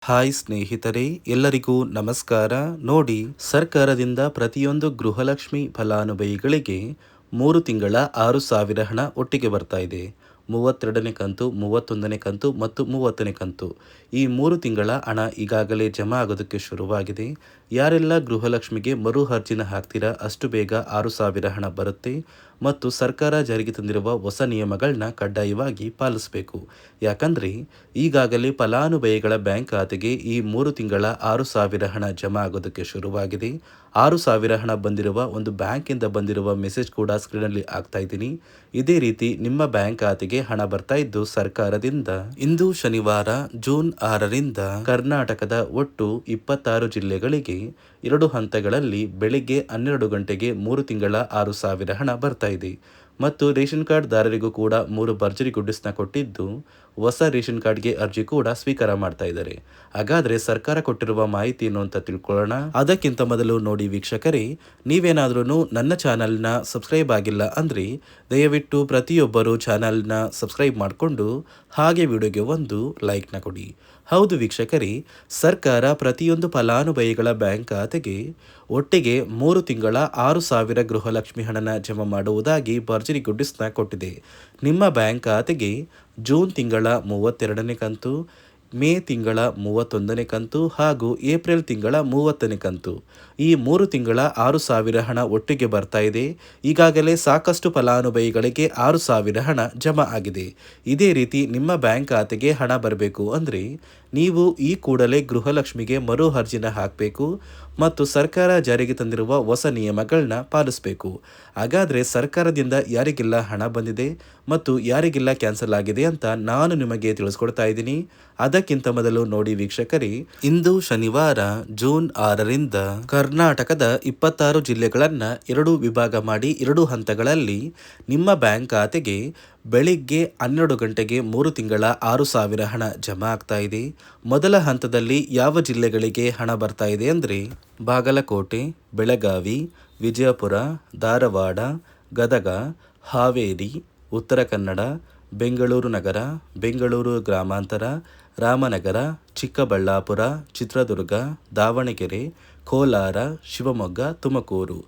Hi ಸ್ನೇಹಿತರೆ, ಎಲ್ಲರಿಗೂ ನಮಸ್ಕಾರ. ನೋಡಿ, ಸರ್ಕಾರದಿಂದ ಪ್ರತಿಯೊಂದು ಗೃಹಲಕ್ಷ್ಮಿ ಫಲಾನುಭವಿಗಳಿಗೆ 3 ತಿಂಗಳ 6,000 ಹಣ ಒಟ್ಟಿಗೆ ಬರ್ತಾ ಇದೆ. 32ನೇ ಕಂತು, 31ನೇ ಕಂತು ಮತ್ತು 30ನೇ ಕಂತು. ಈ 3 ತಿಂಗಳ ಹಣ ಈಗಾಗಲೇ ಜಮಾ ಆಗೋದಕ್ಕೆ ಶುರುವಾಗಿದೆ. ಯಾರೆಲ್ಲ ಗೃಹಲಕ್ಷ್ಮಿಗೆ ಮರು ಅರ್ಜಿನ ಹಾಕ್ತೀರಾ ಅಷ್ಟು ಬೇಗ 6,000 ಹಣ ಬರುತ್ತೆ. ಮತ್ತು ಸರ್ಕಾರ ಜಾರಿಗೆ ತಂದಿರುವ ಹೊಸ ನಿಯಮಗಳನ್ನ ಕಡ್ಡಾಯವಾಗಿ ಪಾಲಿಸಬೇಕು. ಯಾಕಂದರೆ ಈಗಾಗಲೇ ಫಲಾನುಭವಿಗಳ ಬ್ಯಾಂಕ್ ಖಾತೆಗೆ ಈ 3 ತಿಂಗಳ 6,000 ಹಣ ಜಮಾ ಆಗೋದಕ್ಕೆ ಶುರುವಾಗಿದೆ. 6,000 ಹಣ ಬಂದಿರುವ ಒಂದು ಬ್ಯಾಂಕಿಂದ ಬಂದಿರುವ ಮೆಸೇಜ್ ಕೂಡ ಸ್ಕ್ರೀನಲ್ಲಿ ಆಗ್ತಾ ಇದ್ದೀನಿ. ಇದೇ ರೀತಿ ನಿಮ್ಮ ಬ್ಯಾಂಕ್ ಖಾತೆಗೆ ಹಣ ಬರ್ತಾ ಇದ್ದು ಸರ್ಕಾರದಿಂದ. ಇಂದು ಶನಿವಾರ ಜೂನ್ 6ರಿಂದ ಕರ್ನಾಟಕದ ಒಟ್ಟು 26 ಜಿಲ್ಲೆಗಳಿಗೆ 2 ಹಂತಗಳಲ್ಲಿ ಬೆಳಿಗ್ಗೆ 12 ಗಂಟೆಗೆ 3 ತಿಂಗಳ 6,000 ಹಣ ಬರ್ತಾ ಇದೆ. ಮತ್ತು ರೇಷನ್ ಕಾರ್ಡ್ ದಾರರಿಗೂ ಕೂಡ 3 ಭರ್ಜರಿ ಗುಡ್ಡಿಸ್ನ ಕೊಟ್ಟಿದ್ದು ಹೊಸ ರೇಷನ್ ಕಾರ್ಡ್ಗೆ ಅರ್ಜಿ ಕೂಡ ಸ್ವೀಕಾರ ಮಾಡ್ತಾ ಇದ್ದಾರೆ. ಹಾಗಾದ್ರೆ ಸರ್ಕಾರ ಕೊಟ್ಟಿರುವ ಮಾಹಿತಿ ಏನು ಅಂತ ತಿಳ್ಕೊಳ್ಳೋಣ. ಅದಕ್ಕಿಂತ ಮೊದಲು ನೋಡಿ ವೀಕ್ಷಕರೇ, ನೀವೇನಾದ್ರೂ ನನ್ನ ಚಾನಲ್ನ ಸಬ್ಸ್ಕ್ರೈಬ್ ಆಗಿಲ್ಲ ಅಂದ್ರೆ ದಯವಿಟ್ಟು ಪ್ರತಿಯೊಬ್ಬರು ಚಾನಲ್ನ ಸಬ್ಸ್ಕ್ರೈಬ್ ಮಾಡಿಕೊಂಡು ಹಾಗೆ ವಿಡಿಯೋಗೆ ಒಂದು ಲೈಕ್ನ ಕೊಡಿ. ಹೌದು ವೀಕ್ಷಕರೇ, ಸರ್ಕಾರ ಪ್ರತಿಯೊಂದು ಫಲಾನುಭವಿಗಳ ಬ್ಯಾಂಕ್ ಖಾತೆಗೆ ಒಟ್ಟಿಗೆ 3 ತಿಂಗಳ 6,000 ಗೃಹಲಕ್ಷ್ಮಿ ಹಣನ ಜಮಾ ಮಾಡುವುದಾಗಿ ಭರ್ಜರಿ ಗುಡ್ಡಿಸ್ನ ಕೊಟ್ಟಿದೆ. ನಿಮ್ಮ ಬ್ಯಾಂಕ್ ಖಾತೆಗೆ ಜೂನ್ ತಿಂಗಳ 32ನೇ ಕಂತು, ಮೇ ತಿಂಗಳ 31ನೇ ಕಂತು ಹಾಗೂ ಏಪ್ರಿಲ್ ತಿಂಗಳ 30ನೇ ಕಂತು. ಈ 3 ತಿಂಗಳ 6,000 ಹಣ ಒಟ್ಟಿಗೆ ಬರ್ತಾ ಇದೆ. ಈಗಾಗಲೇ ಸಾಕಷ್ಟು ಫಲಾನುಭವಿಗಳಿಗೆ 6,000 ಹಣ ಜಮಾ ಆಗಿದೆ. ಇದೇ ರೀತಿ ನಿಮ್ಮ ಬ್ಯಾಂಕ್ ಖಾತೆಗೆ ಹಣ ಬರಬೇಕು ಅಂದರೆ ನೀವು ಈ ಕೂಡಲೇ ಗೃಹಲಕ್ಷ್ಮಿಗೆ ಮರು ಅರ್ಜಿನ ಹಾಕಬೇಕು ಮತ್ತು ಸರ್ಕಾರ ಜಾರಿಗೆ ತಂದಿರುವ ಹೊಸ ನಿಯಮಗಳನ್ನ ಪಾಲಿಸಬೇಕು. ಹಾಗಾದರೆ ಸರ್ಕಾರದಿಂದ ಯಾರಿಗೆಲ್ಲ ಹಣ ಬಂದಿದೆ ಮತ್ತು ಯಾರಿಗೆಲ್ಲ ಕ್ಯಾನ್ಸಲ್ ಆಗಿದೆ ಅಂತ ನಾನು ನಿಮಗೆ ತಿಳಿಸ್ಕೊಡ್ತಾ ಇದ್ದೀನಿ. ಅದಕ್ಕಿಂತ ಮೊದಲು ನೋಡಿ ವೀಕ್ಷಕರೇ, ಇಂದು ಶನಿವಾರ ಜೂನ್ 6ರಿಂದ ಕರ್ನಾಟಕದ 26 ಜಿಲ್ಲೆಗಳನ್ನು 2 ವಿಭಾಗ ಮಾಡಿ 2 ಹಂತಗಳಲ್ಲಿ ನಿಮ್ಮ ಬ್ಯಾಂಕ್ ಖಾತೆಗೆ ಬೆಳಿಗ್ಗೆ 12 ಗಂಟೆಗೆ 3 ತಿಂಗಳ 6,000 ಹಣ ಜಮಾ ಆಗ್ತಾ ಇದೆ. ಮೊದಲ ಹಂತದಲ್ಲಿ ಯಾವ ಜಿಲ್ಲೆಗಳಿಗೆ ಹಣ ಬರ್ತಾ ಇದೆ ಅಂದರೆ ಬಾಗಲಕೋಟೆ, ಬೆಳಗಾವಿ, ವಿಜಯಪುರ, ಧಾರವಾಡ, ಗದಗ, ಹಾವೇರಿ, ಉತ್ತರ ಕನ್ನಡ, ಬೆಂಗಳೂರು ನಗರ, ಬೆಂಗಳೂರು ಗ್ರಾಮಾಂತರ, ರಾಮನಗರ, ಚಿಕ್ಕಬಳ್ಳಾಪುರ, ಚಿತ್ರದುರ್ಗ, ದಾವಣಗೆರೆ, ಕೋಲಾರ, ಶಿವಮೊಗ್ಗ, ತುಮಕೂರು.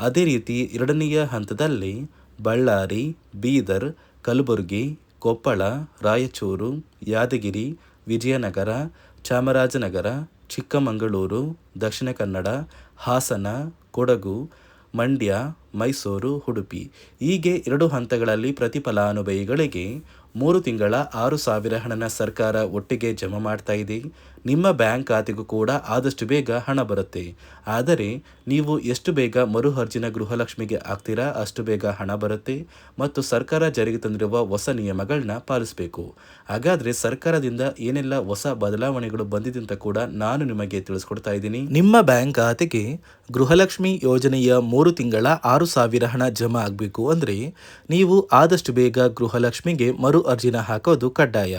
ಅದೇ ರೀತಿ ಎರಡನೆಯ ಹಂತದಲ್ಲಿ ಬಳ್ಳಾರಿ, ಬೀದರ್, ಕಲಬುರಗಿ, ಕೊಪ್ಪಳ, ರಾಯಚೂರು, ಯಾದಗಿರಿ, ವಿಜಯನಗರ, ಚಾಮರಾಜನಗರ, ಚಿಕ್ಕಮಗಳೂರು, ದಕ್ಷಿಣ ಕನ್ನಡ, ಹಾಸನ, ಕೊಡಗು, ಮಂಡ್ಯ, ಮೈಸೂರು, ಉಡುಪಿ. ಹೀಗೆ 2 ಹಂತಗಳಲ್ಲಿ ಪ್ರತಿ ಫಲಾನುಭವಿಗಳಿಗೆ 3 ತಿಂಗಳ 6,000 ಹಣನ ಸರ್ಕಾರ ಒಟ್ಟಿಗೆ ಜಮಾ ಮಾಡ್ತಾ ಇದೆ. ನಿಮ್ಮ ಬ್ಯಾಂಕ್ ಖಾತೆಗೂ ಕೂಡ ಆದಷ್ಟು ಬೇಗ ಹಣ ಬರುತ್ತೆ. ಆದರೆ ನೀವು ಎಷ್ಟು ಬೇಗ ಮರು ಅರ್ಜಿನ ಗೃಹಲಕ್ಷ್ಮಿಗೆ ಹಾಕ್ತೀರಾ ಅಷ್ಟು ಬೇಗ ಹಣ ಬರುತ್ತೆ ಮತ್ತು ಸರ್ಕಾರ ಜಾರಿಗೆ ತಂದಿರುವ ಹೊಸ ನಿಯಮಗಳನ್ನ ಪಾಲಿಸಬೇಕು. ಹಾಗಾದರೆ ಸರ್ಕಾರದಿಂದ ಏನೆಲ್ಲ ಹೊಸ ಬದಲಾವಣೆಗಳು ಬಂದಿದೆ ಅಂತ ಕೂಡ ನಾನು ನಿಮಗೆ ತಿಳಿಸ್ಕೊಡ್ತಾ ಇದ್ದೀನಿ. ನಿಮ್ಮ ಬ್ಯಾಂಕ್ ಖಾತೆಗೆ ಗೃಹಲಕ್ಷ್ಮಿ ಯೋಜನೆಯ 3 ತಿಂಗಳ 6,000 ಹಣ ಜಮಾ ಆಗಬೇಕು ಅಂದರೆ ನೀವು ಆದಷ್ಟು ಬೇಗ ಗೃಹಲಕ್ಷ್ಮಿಗೆ ಮರು ಅರ್ಜಿನ ಹಾಕೋದು ಕಡ್ಡಾಯ.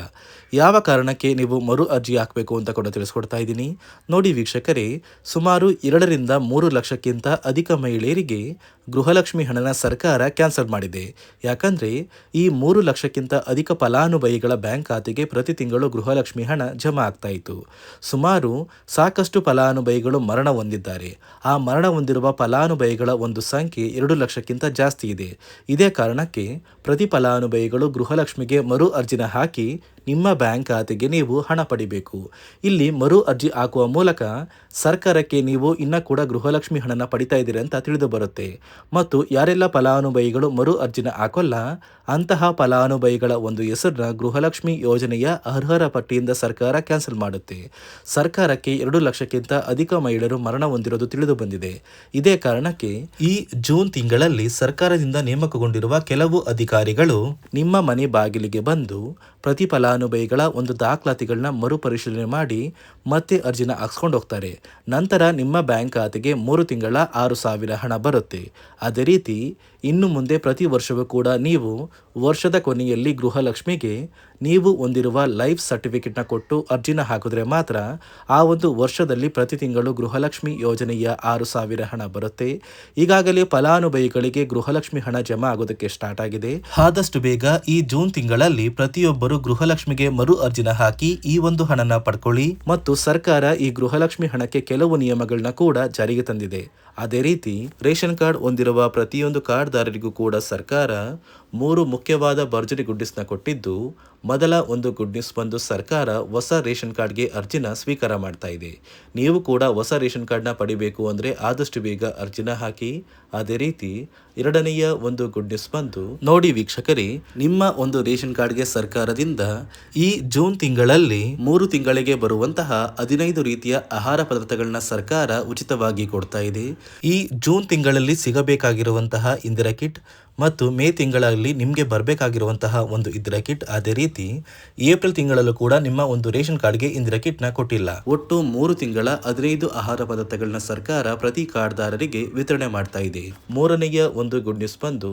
ಯಾವ ಕಾರಣಕ್ಕೆ ನೀವು ಮರು ಅರ್ಜಿ ಹಾಕಬೇಕು ಅಂತ ಕೂಡ ತಿಳಿಸ್ಕೊಡ್ತಾ ಇದ್ದೀನಿ. ನೋಡಿ ವೀಕ್ಷಕರೇ, ಸುಮಾರು 2ರಿಂದ 3 ಲಕ್ಷಕ್ಕಿಂತ ಅಧಿಕ ಮಹಿಳೆಯರಿಗೆ ಗೃಹಲಕ್ಷ್ಮಿ ಹಣನ ಸರ್ಕಾರ ಕ್ಯಾನ್ಸಲ್ ಮಾಡಿದೆ. ಯಾಕಂದರೆ ಈ 3 ಲಕ್ಷಕ್ಕಿಂತ ಅಧಿಕ ಫಲಾನುಭವಿಗಳ ಬ್ಯಾಂಕ್ ಖಾತೆಗೆ ಪ್ರತಿ ತಿಂಗಳು ಗೃಹಲಕ್ಷ್ಮಿ ಹಣ ಜಮಾ ಆಗ್ತಾ ಇತ್ತು. ಸುಮಾರು ಸಾಕಷ್ಟು ಫಲಾನುಭವಿಗಳು ಮರಣ ಹೊಂದಿದ್ದಾರೆ. ಆ ಮರಣ ಹೊಂದಿರುವ ಫಲಾನುಭವಿಗಳ ಒಂದು ಸಂಖ್ಯೆ 2 ಲಕ್ಷಕ್ಕಿಂತ ಜಾಸ್ತಿ ಇದೆ. ಇದೇ ಕಾರಣಕ್ಕೆ ಪ್ರತಿ ಫಲಾನುಭವಿಗಳು ಗೃಹಲಕ್ಷ್ಮಿಗೆ ಮರು ಅರ್ಜಿನ ಹಾಕಿ ನಿಮ್ಮ ಬ್ಯಾಂಕ್ ಖಾತೆಗೆ ನೀವು ಹಣ ಪಡಿಬೇಕು. ಇಲ್ಲಿ ಮರು ಅರ್ಜಿ ಹಾಕುವ ಮೂಲಕ ಸರ್ಕಾರಕ್ಕೆ ನೀವು ಇನ್ನೂ ಕೂಡ ಗೃಹಲಕ್ಷ್ಮಿ ಹಣನ ಪಡಿತಾ ಇದ್ದೀರಿ ಅಂತ ತಿಳಿದು ಬರುತ್ತೆ. ಮತ್ತು ಯಾರೆಲ್ಲ ಫಲಾನುಭವಿಗಳು ಮರು ಅರ್ಜಿನ ಹಾಕೋಲ್ಲ ಅಂತಹ ಫಲಾನುಭವಿಗಳ ಒಂದು ಹೆಸರನ್ನ ಗೃಹಲಕ್ಷ್ಮಿ ಯೋಜನೆಯ ಅರ್ಹರ ಪಟ್ಟಿಯಿಂದ ಸರ್ಕಾರ ಕ್ಯಾನ್ಸಲ್ ಮಾಡುತ್ತೆ. ಸರ್ಕಾರಕ್ಕೆ 2 ಲಕ್ಷಕ್ಕಿಂತ ಅಧಿಕ ಮಹಿಳೆಯರು ಮರಣ ಹೊಂದಿರೋದು ತಿಳಿದು ಬಂದಿದೆ. ಇದೇ ಕಾರಣಕ್ಕೆ ಈ ಜೂನ್ ತಿಂಗಳಲ್ಲಿ ಸರ್ಕಾರದಿಂದ ನೇಮಕಗೊಂಡಿರುವ ಕೆಲವು ಅಧಿಕಾರಿಗಳು ನಿಮ್ಮ ಮನೆ ಬಾಗಿಲಿಗೆ ಬಂದು ಪ್ರತಿ ಫಲಾನುಭವಿಗಳ ಒಂದು ದಾಖಲಾತಿಗಳನ್ನ ಮರುಪರಿಶೀಲನೆ ಮಾಡಿ ಮತ್ತೆ ಅರ್ಜಿನ ಹಾಕ್ಸ್ಕೊಂಡು ಹೋಗ್ತಾರೆ. ನಂತರ ನಿಮ್ಮ ಬ್ಯಾಂಕ್ ಖಾತೆಗೆ 3 ತಿಂಗಳ 6,000 ಹಣ ಬರುತ್ತೆ. ಅದೇ ರೀತಿ ಇನ್ನು ಮುಂದೆ ಪ್ರತಿ ವರ್ಷವೂ ಕೂಡ ನೀವು ವರ್ಷದ ಕೊನೆಯಲ್ಲಿ ಗೃಹಲಕ್ಷ್ಮಿಗೆ ನೀವು ಹೊಂದಿರುವ ಲೈಫ್ ಸರ್ಟಿಫಿಕೇಟ್ನ ಕೊಟ್ಟು ಅರ್ಜಿನ ಹಾಕಿದ್ರೆ ಮಾತ್ರ ಆ ಒಂದು ವರ್ಷದಲ್ಲಿ ಪ್ರತಿ ತಿಂಗಳು ಗೃಹಲಕ್ಷ್ಮಿ ಯೋಜನೆಯ 6,000 ಹಣ ಬರುತ್ತೆ. ಈಗಾಗಲೇ ಫಲಾನುಭವಿಗಳಿಗೆ ಗೃಹಲಕ್ಷ್ಮಿ ಹಣ ಜಮಾ ಆಗೋದಕ್ಕೆ ಸ್ಟಾರ್ಟ್ ಆಗಿದೆ. ಆದಷ್ಟು ಬೇಗ ಈ ಜೂನ್ ತಿಂಗಳಲ್ಲಿ ಪ್ರತಿಯೊಬ್ಬರು ಗೃಹಲಕ್ಷ್ಮಿಗೆ ಮರು ಅರ್ಜಿನ ಹಾಕಿ ಈ ಒಂದು ಹಣನ ಪಡ್ಕೊಳ್ಳಿ. ಮತ್ತು ಸರ್ಕಾರ ಈ ಗೃಹಲಕ್ಷ್ಮಿ ಹಣಕ್ಕೆ ಕೆಲವು ನಿಯಮಗಳನ್ನ ಕೂಡ ಜಾರಿಗೆ ತಂದಿದೆ. ಅದೇ ರೀತಿ ರೇಷನ್ ಕಾರ್ಡ್ ಹೊಂದಿರುವ ಪ್ರತಿಯೊಂದು ಕಾರ್ಡ್ದಾರರಿಗೂ ಕೂಡ ಸರ್ಕಾರ 3 ಮುಖ್ಯವಾದ ಭರ್ಜರಿ ಗುಡ್ ನ್ಯೂಸ್ನ ಕೊಟ್ಟಿದ್ದು, ಮೊದಲ ಒಂದು ಗುಡ್ ನ್ಯೂಸ್ ಬಂದು ಸರ್ಕಾರ ಹೊಸ ರೇಷನ್ ಕಾರ್ಡ್ಗೆ ಅರ್ಜಿನ ಸ್ವೀಕಾರ ಮಾಡ್ತಾ ಇದೆ. ನೀವು ಕೂಡ ಹೊಸ ರೇಷನ್ ಕಾರ್ಡ್ನ ಪಡಿಬೇಕು ಅಂದರೆ ಆದಷ್ಟು ಬೇಗ ಅರ್ಜಿನ ಹಾಕಿ. ಅದೇ ರೀತಿ ಎರಡನೆಯ ಒಂದು ಗುಡ್ ನ್ಯೂಸ್ ಬಂದು ನೋಡಿ ವೀಕ್ಷಕರೇ, ನಿಮ್ಮ ಒಂದು ರೇಷನ್ ಕಾರ್ಡ್ಗೆ ಸರ್ಕಾರದಿಂದ ಈ ಜೂನ್ ತಿಂಗಳಲ್ಲಿ 3 ತಿಂಗಳಿಗೆ ಬರುವಂತಹ 15 ರೀತಿಯ ಆಹಾರ ಪದಾರ್ಥಗಳನ್ನ ಸರ್ಕಾರ ಉಚಿತವಾಗಿ ಕೊಡ್ತಾ ಇದೆ. ಈ ಜೂನ್ ತಿಂಗಳಲ್ಲಿ ಸಿಗಬೇಕಾಗಿರುವಂತಹ ಇಂದಿರಾ ಕಿಟ್ ಮತ್ತು ಮೇ ತಿಂಗಳಲ್ಲಿ ನಿಮಗೆ ಬರಬೇಕಾಗಿರುವಂತಹ ಒಂದು ಇಂದಿರಾ ಕಿಟ್, ಅದೇ ರೀತಿ ಏಪ್ರಿಲ್ ತಿಂಗಳಲ್ಲೂ ಕೂಡ ನಿಮ್ಮ ಒಂದು ರೇಷನ್ ಕಾರ್ಡ್ಗೆ ಇಂದಿರಾ ಕಿಟ್ನ ಕೊಟ್ಟಿಲ್ಲ. ಒಟ್ಟು 3 ತಿಂಗಳ 15 ಆಹಾರ ಪದಾರ್ಥಗಳನ್ನ ಸರ್ಕಾರ ಪ್ರತಿ ಕಾರ್ಡ್ದಾರರಿಗೆ ವಿತರಣೆ ಮಾಡ್ತಾ ಇದೆ. ಮೂರನೆಯ ಒಂದು ಗುಡ್ ನ್ಯೂಸ್ ಬಂದು,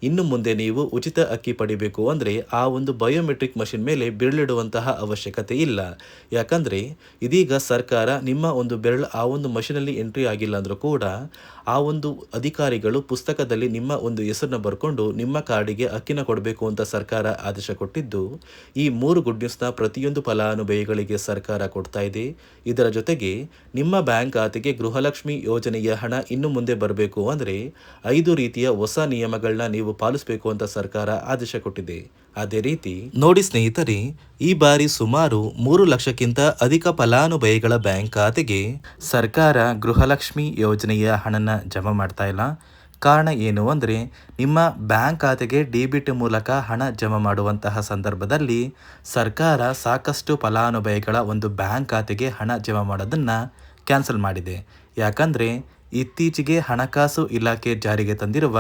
ಇನ್ನು ಮುಂದೆ ನೀವು ಉಚಿತ ಅಕ್ಕಿ ಪಡಿಬೇಕು ಅಂದರೆ ಆ ಒಂದು ಬಯೋಮೆಟ್ರಿಕ್ ಮಷಿನ್ ಮೇಲೆ ಬೆರಳಿಡುವಂತಹ ಅವಶ್ಯಕತೆ ಇಲ್ಲ. ಯಾಕಂದರೆ ಇದೀಗ ಸರ್ಕಾರ ನಿಮ್ಮ ಒಂದು ಬೆರಳು ಆ ಒಂದು ಮಷಿನಲ್ಲಿ ಎಂಟ್ರಿ ಆಗಿಲ್ಲ ಅಂದರೂ ಕೂಡ ಆ ಒಂದು ಅಧಿಕಾರಿಗಳು ಪುಸ್ತಕದಲ್ಲಿ ನಿಮ್ಮ ಒಂದು ಹೆಸರನ್ನ ಬರ್ಕೊಂಡು ನಿಮ್ಮ ಕಾರ್ಡಿಗೆ ಅಕ್ಕಿನ ಕೊಡಬೇಕು ಅಂತ ಸರ್ಕಾರ ಆದೇಶ ಕೊಟ್ಟಿದ್ದು, ಈ 3 ಗುಡ್ ನ್ಯೂಸ್ನ ಪ್ರತಿಯೊಂದು ಫಲಾನುಭವಿಗಳಿಗೆ ಸರ್ಕಾರ ಕೊಡ್ತಾ ಇದೆ. ಇದರ ಜೊತೆಗೆ ನಿಮ್ಮ ಬ್ಯಾಂಕ್ ಖಾತೆಗೆ ಗೃಹಲಕ್ಷ್ಮಿ ಯೋಜನೆಯ ಹಣ ಇನ್ನು ಮುಂದೆ ಬರಬೇಕು ಅಂದರೆ 5 ರೀತಿಯ ಹೊಸ ನಿಯಮಗಳನ್ನ ನೀವು ಪಾಲಿಸಬೇಕು ಅಂತ ಸರ್ಕಾರ ಆದೇಶ ಕೊಟ್ಟಿದೆ. ಅದೇ ರೀತಿ ನೋಡಿ ಸ್ನೇಹಿತರೆ, ಈ ಬಾರಿ ಸುಮಾರು 3 ಲಕ್ಷಕ್ಕಿಂತ ಅಧಿಕ ಫಲಾನುಭವಿಗಳ ಬ್ಯಾಂಕ್ ಖಾತೆಗೆ ಸರ್ಕಾರ ಗೃಹಲಕ್ಷ್ಮಿ ಯೋಜನೆಯ ಹಣನ ಜಮಾ ಮಾಡ್ತಾ ಇಲ್ಲ. ಕಾರಣ ಏನು ಅಂದರೆ, ನಿಮ್ಮ ಬ್ಯಾಂಕ್ ಖಾತೆಗೆ ಡೆಬಿಟ್ ಮೂಲಕ ಹಣ ಜಮಾ ಮಾಡುವಂತಹ ಸಂದರ್ಭದಲ್ಲಿ ಸರ್ಕಾರ ಸಾಕಷ್ಟು ಫಲಾನುಭವಿಗಳ ಒಂದು ಬ್ಯಾಂಕ್ ಖಾತೆಗೆ ಹಣ ಜಮಾ ಮಾಡೋದನ್ನು ಕ್ಯಾನ್ಸಲ್ ಮಾಡಿದೆ. ಯಾಕಂದರೆ ಇತ್ತೀಚೆಗೆ ಹಣಕಾಸು ಇಲಾಖೆ ಜಾರಿಗೆ ತಂದಿರುವ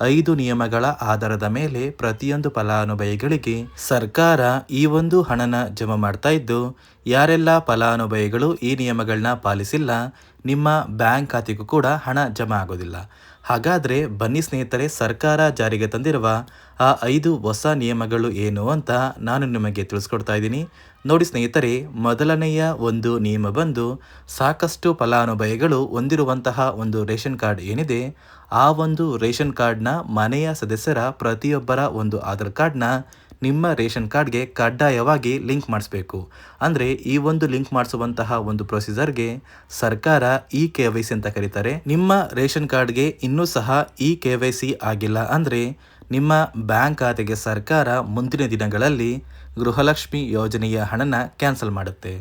5 ನಿಯಮಗಳ ಆಧಾರದ ಮೇಲೆ ಪ್ರತಿಯೊಂದು ಫಲಾನುಭವಿಗಳಿಗೆ ಸರ್ಕಾರ ಈ ಒಂದು ಹಣನ ಜಮಾ ಮಾಡ್ತಾ ಇದ್ದು, ಯಾರೆಲ್ಲ ಫಲಾನುಭವಿಗಳು ಈ ನಿಯಮಗಳನ್ನ ಪಾಲಿಸಿಲ್ಲ ನಿಮ್ಮ ಬ್ಯಾಂಕ್ ಖಾತೆಗೂ ಕೂಡ ಹಣ ಜಮಾ ಆಗೋದಿಲ್ಲ. ಹಾಗಾದರೆ ಬನ್ನಿ ಸ್ನೇಹಿತರೆ, ಸರ್ಕಾರ ಜಾರಿಗೆ ತಂದಿರುವ ಆ 5 ಹೊಸ ನಿಯಮಗಳು ಏನು ಅಂತ ನಾನು ನಿಮಗೆ ತಿಳಿಸ್ಕೊಡ್ತಾ ಇದ್ದೀನಿ. ನೋಡಿ ಸ್ನೇಹಿತರೆ, ಮೊದಲನೆಯ ಒಂದು ನಿಯಮ ಬಂದು, ಸಾಕಷ್ಟು ಫಲಾನುಭವಿಗಳು ಹೊಂದಿರುವಂತಹ ಒಂದು ರೇಷನ್ ಕಾರ್ಡ್ ಏನಿದೆ ಆ ಒಂದು ರೇಷನ್ ಕಾರ್ಡ್ನ ಮನೆಯ ಸದಸ್ಯರ ಪ್ರತಿಯೊಬ್ಬರ ಒಂದು ಆಧಾರ್ ಕಾರ್ಡ್ನ ನಿಮ್ಮ ರೇಷನ್ ಕಾರ್ಡ್ಗೆ ಕಡ್ಡಾಯವಾಗಿ ಲಿಂಕ್ ಮಾಡಿಸ್ಬೇಕು. ಅಂದರೆ ಈ ಒಂದು ಲಿಂಕ್ ಮಾಡಿಸುವಂತಹ ಒಂದು ಪ್ರೊಸೀಜರ್ಗೆ ಸರ್ಕಾರ KYC ಅಂತ ಕರೀತಾರೆ. ನಿಮ್ಮ ರೇಷನ್ ಕಾರ್ಡ್ಗೆ ಇನ್ನೂ ಸಹ KYC ಆಗಿಲ್ಲ ಅಂದರೆ ನಿಮ್ಮ ಬ್ಯಾಂಕ್ ಖಾತೆಗೆ ಸರ್ಕಾರ ಮುಂದಿನ ದಿನಗಳಲ್ಲಿ ಗೃಹಲಕ್ಷ್ಮಿ ಯೋಜನೆಯ ಹಣನ ಕ್ಯಾನ್ಸಲ್ ಮಾಡುತ್ತೆ.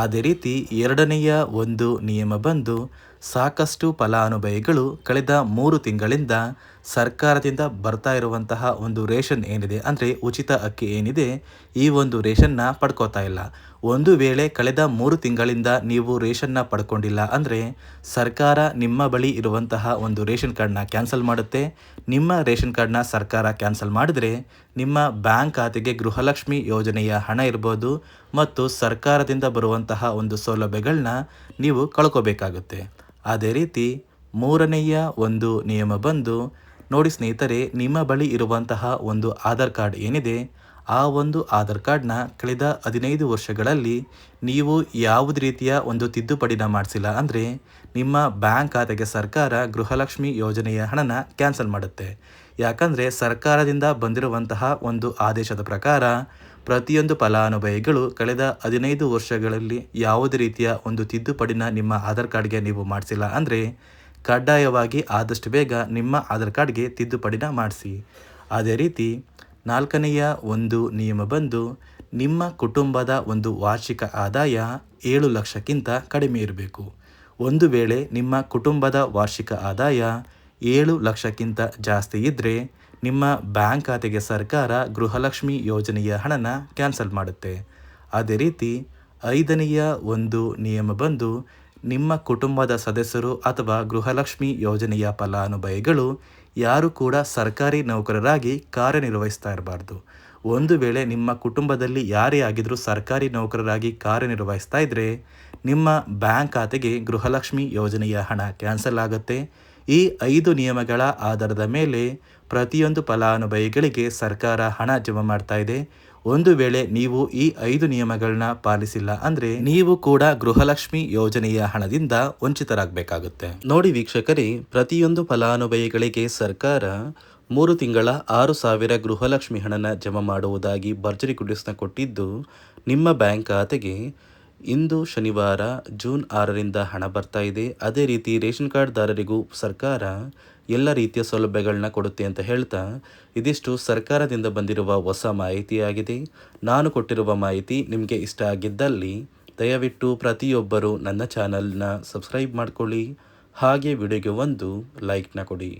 ಅದೇ ರೀತಿ ಎರಡನೆಯ ಒಂದು ನಿಯಮ ಬಂದು, ಸಾಕಷ್ಟು ಫಲಾನುಭವಿಗಳು ಕಳೆದ 3 ತಿಂಗಳಿಂದ ಸರ್ಕಾರದಿಂದ ಬರ್ತಾ ಇರುವಂತಹ ಒಂದು ರೇಷನ್ ಏನಿದೆ ಅಂದರೆ ಉಚಿತ ಅಕ್ಕಿ ಏನಿದೆ ಈ ಒಂದು ರೇಷನ್ನ ಪಡ್ಕೋತಾ ಇಲ್ಲ. ಒಂದು ವೇಳೆ ಕಳೆದ 3 ತಿಂಗಳಿಂದ ನೀವು ರೇಷನ್ನ ಪಡ್ಕೊಂಡಿಲ್ಲ ಅಂದರೆ ಸರ್ಕಾರ ನಿಮ್ಮ ಬಳಿ ಇರುವಂತಹ ಒಂದು ರೇಷನ್ ಕಾರ್ಡ್ನ ಕ್ಯಾನ್ಸಲ್ ಮಾಡುತ್ತೆ. ನಿಮ್ಮ ರೇಷನ್ ಕಾರ್ಡ್ನ ಸರ್ಕಾರ ಕ್ಯಾನ್ಸಲ್ ಮಾಡಿದರೆ ನಿಮ್ಮ ಬ್ಯಾಂಕ್ ಖಾತೆಗೆ ಗೃಹಲಕ್ಷ್ಮಿ ಯೋಜನೆಯ ಹಣ ಇರ್ಬೋದು ಮತ್ತು ಸರ್ಕಾರದಿಂದ ಬರುವಂತಹ ಒಂದು ಸೌಲಭ್ಯಗಳನ್ನ ನೀವು ಕಳ್ಕೋಬೇಕಾಗುತ್ತೆ. ಅದೇ ರೀತಿ ಮೂರನೆಯ ಒಂದು ನಿಯಮ ಬಂದು, ನೋಡಿ ಸ್ನೇಹಿತರೆ, ನಿಮ್ಮ ಬಳಿ ಇರುವಂತಹ ಒಂದು ಆಧಾರ್ ಕಾರ್ಡ್ ಏನಿದೆ ಆ ಒಂದು ಆಧಾರ್ ಕಾರ್ಡ್ನ ಕಳೆದ 15 ವರ್ಷಗಳಲ್ಲಿ ನೀವು ಯಾವುದೇ ರೀತಿಯ ಒಂದು ತಿದ್ದುಪಡಿನ ಮಾಡಿಸಿಲ್ಲ ಅಂದರೆ ನಿಮ್ಮ ಬ್ಯಾಂಕ್ ಖಾತೆಗೆ ಸರ್ಕಾರ ಗೃಹಲಕ್ಷ್ಮಿ ಯೋಜನೆಯ ಹಣನ ಕ್ಯಾನ್ಸಲ್ ಮಾಡುತ್ತೆ. ಯಾಕಂದರೆ ಸರ್ಕಾರದಿಂದ ಬಂದಿರುವಂತಹ ಒಂದು ಆದೇಶದ ಪ್ರಕಾರ ಪ್ರತಿಯೊಂದು ಫಲಾನುಭವಿಗಳು ಕಳೆದ 15 ವರ್ಷಗಳಲ್ಲಿ ಯಾವುದೇ ರೀತಿಯ ಒಂದು ತಿದ್ದುಪಡಿನ ನಿಮ್ಮ ಆಧಾರ್ ಕಾರ್ಡ್ಗೆ ನೀವು ಮಾಡಿಸಿಲ್ಲ ಅಂದರೆ ಕಡ್ಡಾಯವಾಗಿ ಆದಷ್ಟು ಬೇಗ ನಿಮ್ಮ ಆಧಾರ್ ಕಾರ್ಡ್ಗೆ ತಿದ್ದುಪಡಿನ ಮಾಡಿಸಿ. ಅದೇ ರೀತಿ ನಾಲ್ಕನೆಯ ಒಂದು ನಿಯಮ ಬಂದು, ನಿಮ್ಮ ಕುಟುಂಬದ ಒಂದು ವಾರ್ಷಿಕ ಆದಾಯ 7 ಲಕ್ಷಕ್ಕಿಂತ ಕಡಿಮೆ ಇರಬೇಕು. ಒಂದು ವೇಳೆ ನಿಮ್ಮ ಕುಟುಂಬದ ವಾರ್ಷಿಕ ಆದಾಯ 7 ಲಕ್ಷಕ್ಕಿಂತ ಜಾಸ್ತಿ ಇದ್ದರೆ ನಿಮ್ಮ ಬ್ಯಾಂಕ್ ಖಾತೆಗೆ ಸರ್ಕಾರ ಗೃಹಲಕ್ಷ್ಮಿ ಯೋಜನೆಯ ಹಣನ ಕ್ಯಾನ್ಸಲ್ ಮಾಡುತ್ತೆ. ಅದೇ ರೀತಿ ಐದನೆಯ ಒಂದು ನಿಯಮ ಬಂದು, ನಿಮ್ಮ ಕುಟುಂಬದ ಸದಸ್ಯರು ಅಥವಾ ಗೃಹಲಕ್ಷ್ಮಿ ಯೋಜನೆಯ ಫಲಾನುಭವಿಗಳು ಯಾರು ಕೂಡ ಸರ್ಕಾರಿ ನೌಕರರಾಗಿ ಕಾರ್ಯನಿರ್ವಹಿಸ್ತಾ ಇರಬಾರ್ದು. ಒಂದು ವೇಳೆ ನಿಮ್ಮ ಕುಟುಂಬದಲ್ಲಿ ಯಾರೇ ಆಗಿದ್ರೂ ಸರ್ಕಾರಿ ನೌಕರರಾಗಿ ಕಾರ್ಯನಿರ್ವಹಿಸ್ತಾ ಇದ್ದರೆ ನಿಮ್ಮ ಬ್ಯಾಂಕ್ ಖಾತೆಗೆ ಗೃಹಲಕ್ಷ್ಮಿ ಯೋಜನೆಯ ಹಣ ಕ್ಯಾನ್ಸಲ್ ಆಗುತ್ತೆ. ಈ 5 ನಿಯಮಗಳ ಆಧಾರದ ಮೇಲೆ ಪ್ರತಿಯೊಂದು ಫಲಾನುಭವಿಗಳಿಗೆ ಸರ್ಕಾರ ಹಣ ಜಮಾ ಮಾಡ್ತಾ ಇದೆ. ಒಂದು ವೇಳೆ ನೀವು ಈ 5 ನಿಯಮಗಳನ್ನ ಪಾಲಿಸಿಲ್ಲ ಅಂದ್ರೆ ನೀವು ಕೂಡ ಗೃಹಲಕ್ಷ್ಮಿ ಯೋಜನೆಯ ಹಣದಿಂದ ವಂಚಿತರಾಗಬೇಕಾಗುತ್ತೆ. ನೋಡಿ ವೀಕ್ಷಕರೇ, ಪ್ರತಿಯೊಂದು ಫಲಾನುಭವಿಗಳಿಗೆ ಸರ್ಕಾರ 3 ತಿಂಗಳ 6,000 ಗೃಹಲಕ್ಷ್ಮಿ ಹಣನ ಜಮಾ ಮಾಡುವುದಾಗಿ ಭರ್ಜರಿ ಗುಡ್ಡಿಸ್ನ ಕೊಟ್ಟಿದ್ದು, ನಿಮ್ಮ ಬ್ಯಾಂಕ್ ಖಾತೆಗೆ ಇಂದು ಶನಿವಾರ ಜೂನ್ 6ರಿಂದ ಹಣ ಬರ್ತಾ ಇದೆ. ಅದೇ ರೀತಿ ರೇಷನ್ ಕಾರ್ಡ್ದಾರರಿಗೂ ಸರ್ಕಾರ ಎಲ್ಲ ರೀತಿಯ ಸೌಲಭ್ಯಗಳನ್ನ ಕೊಡುತ್ತೆ ಅಂತ ಹೇಳ್ತಾ, ಇದಿಷ್ಟು ಸರ್ಕಾರದಿಂದ ಬಂದಿರುವ ಹೊಸ ಮಾಹಿತಿಯಾಗಿದೆ. ನಾನು ಕೊಟ್ಟಿರುವ ಮಾಹಿತಿ ನಿಮಗೆ ಇಷ್ಟ ಆಗಿದ್ದಲ್ಲಿ ದಯವಿಟ್ಟು ಪ್ರತಿಯೊಬ್ಬರು ನನ್ನ ಚಾನಲ್ನ ಸಬ್ಸ್ಕ್ರೈಬ್ ಮಾಡ್ಕೊಳ್ಳಿ. ಹಾಗೆ ವಿಡಿಯೋಗೆ ಒಂದು ಲೈಕ್ನ ಕೊಡಿ.